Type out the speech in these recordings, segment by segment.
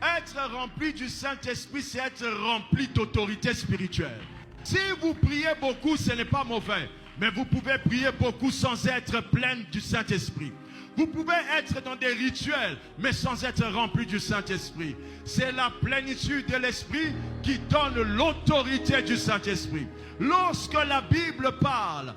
Être rempli du Saint-Esprit, c'est être rempli d'autorité spirituelle. Si vous priez beaucoup, ce n'est pas mauvais. Mais vous pouvez prier beaucoup sans être plein du Saint-Esprit. Vous pouvez être dans des rituels, mais sans être rempli du Saint-Esprit. C'est la plénitude de l'Esprit qui donne l'autorité du Saint-Esprit. Lorsque la Bible parle,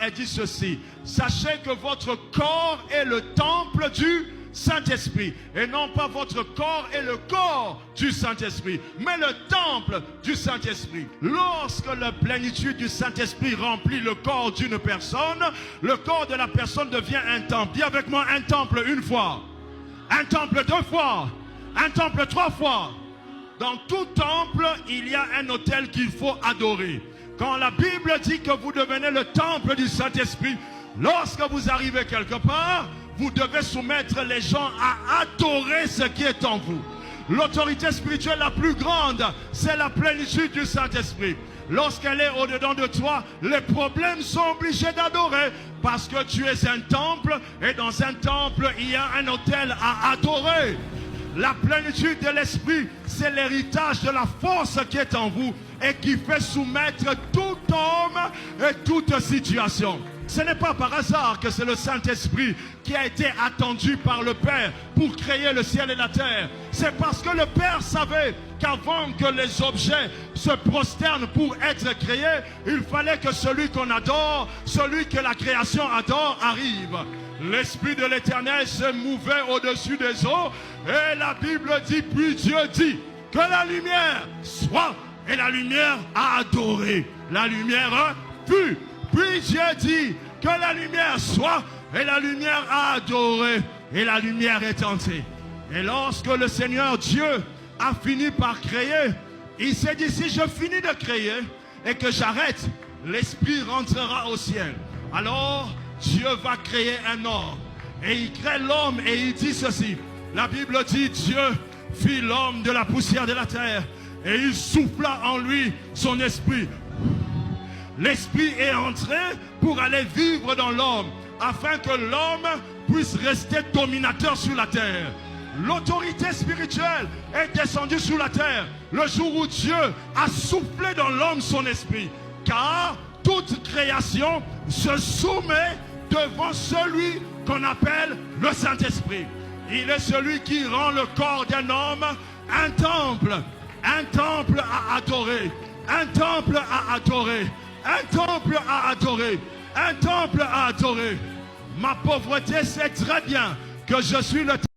elle dit ceci. Sachez que votre corps est le temple du Saint-Esprit. Et non pas votre corps est le corps du Saint-Esprit, mais le temple du Saint-Esprit. Lorsque la plénitude du Saint-Esprit remplit le corps d'une personne, le corps de la personne devient un temple. Dis avec moi, un temple une fois, un temple deux fois, un temple trois fois. Dans tout temple, il y a un autel qu'il faut adorer. Quand la Bible dit que vous devenez le temple du Saint-Esprit, lorsque vous arrivez quelque part, vous devez soumettre les gens à adorer ce qui est en vous. L'autorité spirituelle la plus grande, c'est la plénitude du Saint-Esprit. Lorsqu'elle est au-dedans de toi, les problèmes sont obligés d'adorer parce que tu es un temple et dans un temple, il y a un autel à adorer. La plénitude de l'Esprit, c'est l'héritage de la force qui est en vous et qui fait soumettre tout homme et toute situation. Ce n'est pas par hasard que c'est le Saint-Esprit qui a été attendu par le Père pour créer le ciel et la terre. C'est parce que le Père savait qu'avant que les objets se prosternent pour être créés, il fallait que celui qu'on adore, celui que la création adore, arrive. L'Esprit de l'Éternel se mouvait au-dessus des eaux et la Bible dit, puis Dieu dit que la lumière soit, et la lumière a adoré. La lumière fut. Puis Dieu dit que la lumière soit, et la lumière a adoré, et la lumière est entrée. Et lorsque le Seigneur Dieu a fini par créer, il s'est dit, si je finis de créer et que j'arrête, l'Esprit rentrera au ciel. Alors Dieu va créer un homme. Et il crée l'homme et il dit ceci. La Bible dit, Dieu fit l'homme de la poussière de la terre et il souffla en lui son esprit. L'Esprit est entré pour aller vivre dans l'homme, afin que l'homme puisse rester dominateur sur la terre. L'autorité spirituelle est descendue sur la terre le jour où Dieu a soufflé dans l'homme son esprit. Car toute création se soumet devant celui qu'on appelle le Saint-Esprit. Il est celui qui rend le corps d'un homme un temple à adorer, un temple à adorer. Un temple à adorer. Un temple à adorer. Ma pauvreté sait très bien que je suis le